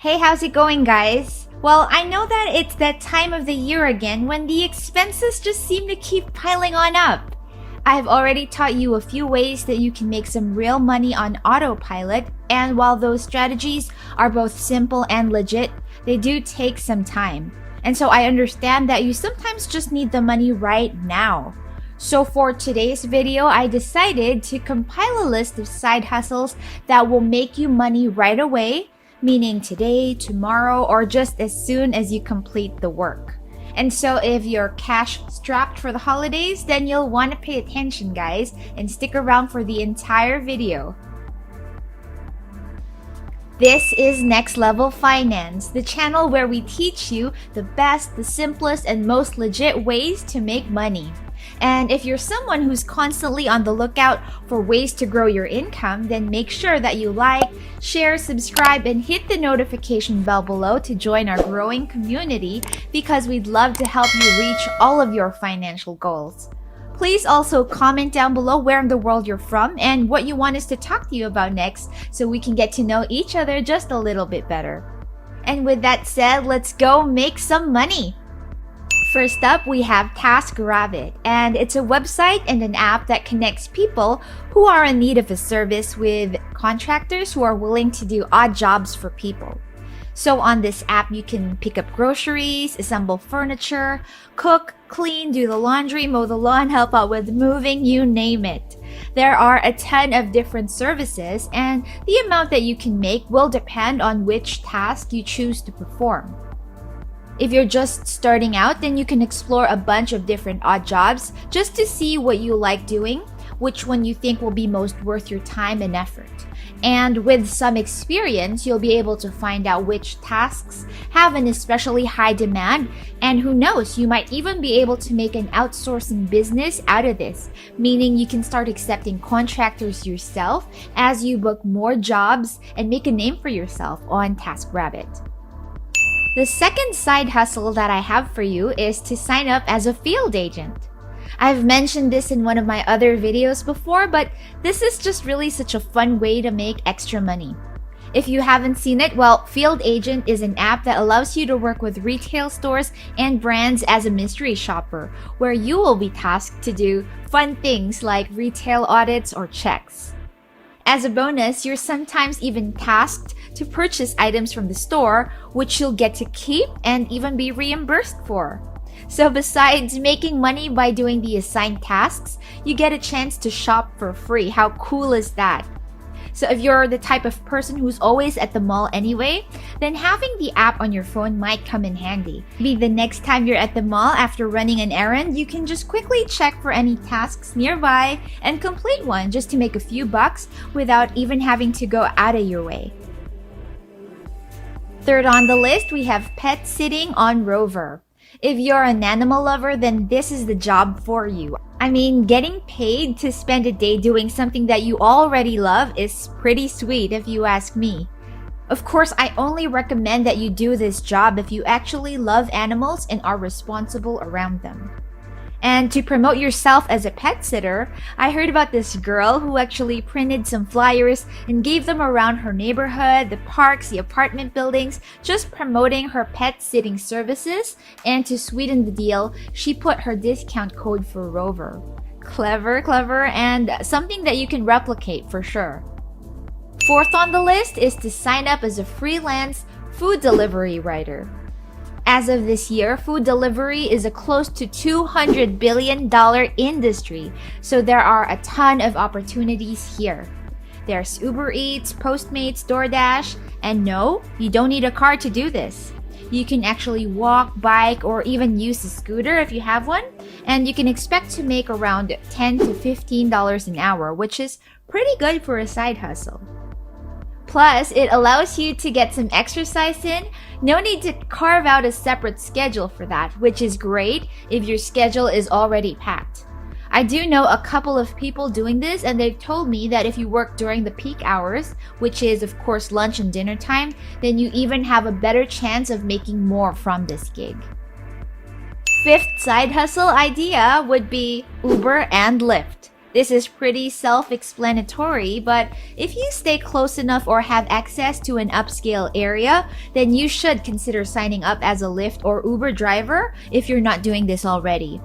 Hey, how's it going, guys? Well, I know that it's that time of the year again when the expenses just seem to keep piling on up. I've already taught you a few ways that you can make some real money on autopilot, and while those strategies are both simple and legit, they do take some time. And so I understand that you sometimes just need the money right now. So for today's video, I decided to compile a list of side hustles that will make you money right away, meaning today, tomorrow, or just as soon as you complete the work. And so if you're cash strapped for the holidays, then you'll want to pay attention, guys, and stick around for the entire video. This is Next Level Finance, the channel where we teach you the best, the simplest, and most legit ways to make money. And if you're someone who's constantly on the lookout for ways to grow your income, then make sure that you like, share, subscribe, and hit the notification bell below to join our growing community because we'd love to help you reach all of your financial goals. Please also comment down below where in the world you're from and what you want us to talk to you about next so we can get to know each other just a little bit better. And with that said, let's go make some money! First up, we have Taskrabbit, and it's a website and an app that connects people who are in need of a service with contractors who are willing to do odd jobs for people. So on this app, you can pick up groceries, assemble furniture, cook, clean, do the laundry, mow the lawn, help out with moving, you name it. There are a ton of different services, and the amount that you can make will depend on which task you choose to perform. If you're just starting out, then you can explore a bunch of different odd jobs just to see what you like doing, which one you think will be most worth your time and effort. And with some experience, you'll be able to find out which tasks have an especially high demand, and who knows, you might even be able to make an outsourcing business out of this, meaning you can start accepting contractors yourself as you book more jobs and make a name for yourself on Taskrabbit. The second side hustle that I have for you is to sign up as a field agent. I've mentioned this in one of my other videos before, but this is just really such a fun way to make extra money. If you haven't seen it, well, Field Agent is an app that allows you to work with retail stores and brands as a mystery shopper, where you will be tasked to do fun things like retail audits or checks. As a bonus, you're sometimes even tasked to purchase items from the store, which you'll get to keep and even be reimbursed for. So besides making money by doing the assigned tasks, you get a chance to shop for free. How cool is that? So if you're the type of person who's always at the mall anyway, then having the app on your phone might come in handy. Maybe the next time you're at the mall after running an errand, you can just quickly check for any tasks nearby and complete one just to make a few bucks without even having to go out of your way. Third on the list, we have pet sitting on Rover. If you're an animal lover, then this is the job for you. I mean, getting paid to spend a day doing something that you already love is pretty sweet if you ask me. Of course, I only recommend that you do this job if you actually love animals and are responsible around them. And to promote yourself as a pet sitter, I heard about this girl who actually printed some flyers and gave them around her neighborhood, the parks, the apartment buildings, just promoting her pet sitting services. And to sweeten the deal, she put her discount code for Rover. Clever, and something that you can replicate for sure. Fourth on the list is to sign up as a freelance food delivery writer. As of this year, food delivery is a close to $200 billion industry, so there are a ton of opportunities here. There's Uber Eats, Postmates, DoorDash, and no, you don't need a car to do this. You can actually walk, bike, or even use a scooter if you have one, and you can expect to make around $10 to $15 an hour, which is pretty good for a side hustle. Plus, it allows you to get some exercise in. No need to carve out a separate schedule for that, which is great if your schedule is already packed. I do know a couple of people doing this, and they've told me that if you work during the peak hours, which is of course lunch and dinner time, then you even have a better chance of making more from this gig. Fifth side hustle idea would be Uber and Lyft. This is pretty self-explanatory, but if you stay close enough or have access to an upscale area, then you should consider signing up as a Lyft or Uber driver if you're not doing this already.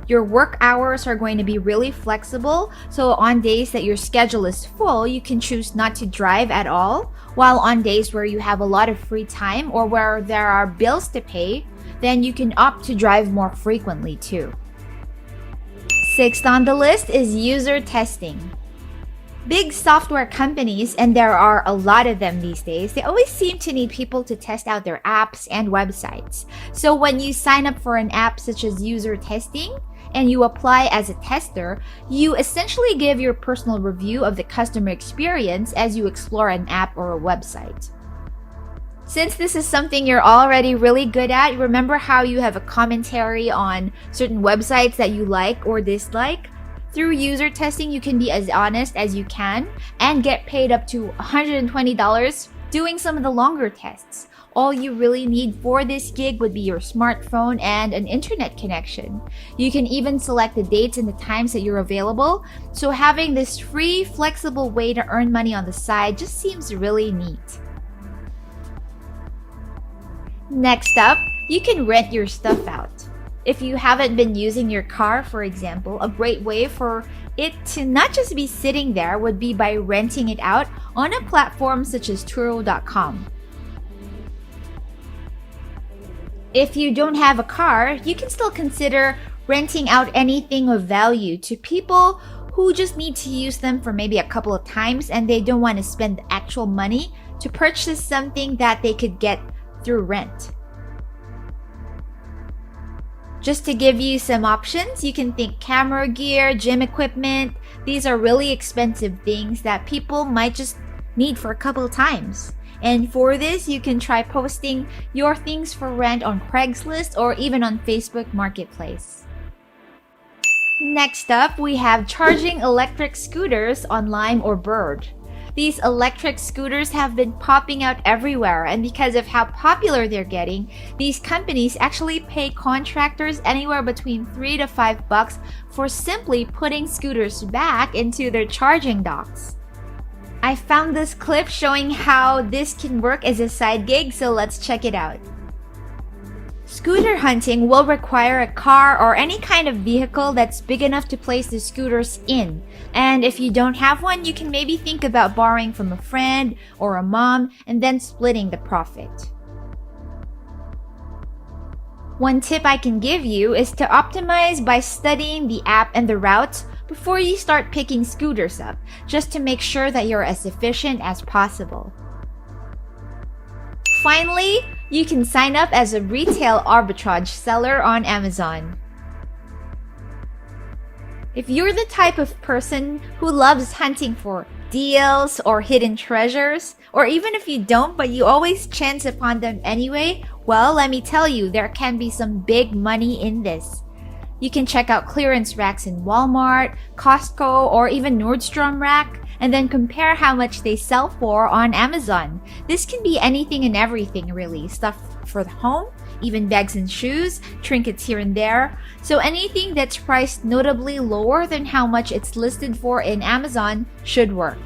Your work hours are going to be really flexible, so on days that your schedule is full, you can choose not to drive at all, while on days where you have a lot of free time or where there are bills to pay, then you can opt to drive more frequently too. Sixth on the list is user testing. Big software companies, and there are a lot of them these days, they always seem to need people to test out their apps and websites. So when you sign up for an app such as user testing, and you apply as a tester, you essentially give your personal review of the customer experience as you explore an app or a website. Since this is something you're already really good at, remember how you have a commentary on certain websites that you like or dislike? Through user testing, you can be as honest as you can and get paid up to $120 doing some of the longer tests. All you really need for this gig would be your smartphone and an internet connection. You can even select the dates and the times that you're available, so having this free, flexible way to earn money on the side just seems really neat. Next up, you can rent your stuff out. If you haven't been using your car, for example, a great way for it to not just be sitting there would be by renting it out on a platform such as Turo.com. If you don't have a car, you can still consider renting out anything of value to people who just need to use them for maybe a couple of times and they don't want to spend the actual money to purchase something that they could get through rent. Just to give you some options, you can think camera gear, gym equipment. These are really expensive things that people might just need for a couple of times. And for this, you can try posting your things for rent on Craigslist or even on Facebook Marketplace. Next up, we have charging electric scooters on Lime or Bird. These electric scooters have been popping out everywhere, and because of how popular they're getting, these companies actually pay contractors anywhere between $3 to $5 for simply putting scooters back into their charging docks. I found this clip showing how this can work as a side gig, so let's check it out. Scooter hunting will require a car or any kind of vehicle that's big enough to place the scooters in. And if you don't have one, you can maybe think about borrowing from a friend or a mom and then splitting the profit. One tip I can give you is to optimize by studying the app and the routes before you start picking scooters up, just to make sure that you're as efficient as possible. Finally, you can sign up as a retail arbitrage seller on Amazon. If you're the type of person who loves hunting for deals or hidden treasures, or even if you don't but you always chance upon them anyway, well, let me tell you, there can be some big money in this. You can check out clearance racks in Walmart, Costco, or even Nordstrom rack, and then compare how much they sell for on Amazon. This can be anything and everything really. Stuff for the home, even bags and shoes, trinkets here and there. So anything that's priced notably lower than how much it's listed for in Amazon should work.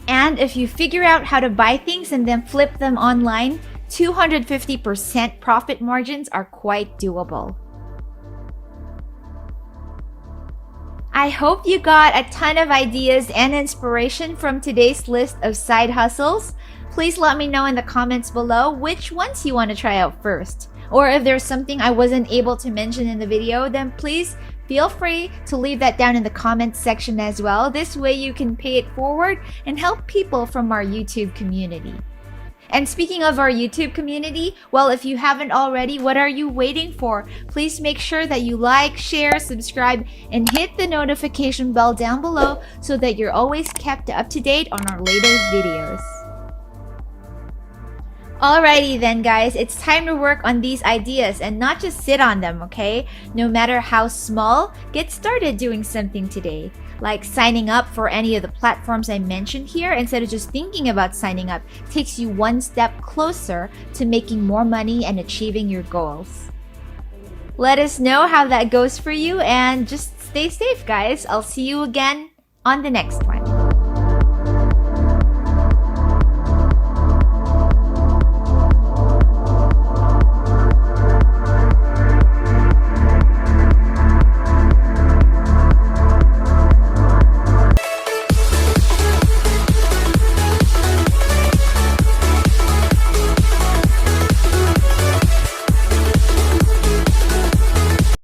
And if you figure out how to buy things and then flip them online, 250% profit margins are quite doable. I hope you got a ton of ideas and inspiration from today's list of side hustles. Please let me know in the comments below which ones you want to try out first. Or if there's something I wasn't able to mention in the video, then please feel free to leave that down in the comments section as well. This way you can pay it forward and help people from our YouTube community. And speaking of our YouTube community, well, if you haven't already, what are you waiting for? Please make sure that you like, share, subscribe, and hit the notification bell down below so that you're always kept up to date on our latest videos. Alrighty then guys, it's time to work on these ideas and not just sit on them, okay? No matter how small, get started doing something today. Like signing up for any of the platforms I mentioned here instead of just thinking about signing up takes you one step closer to making more money and achieving your goals. Let us know how that goes for you and just stay safe, guys. I'll see you again on the next one.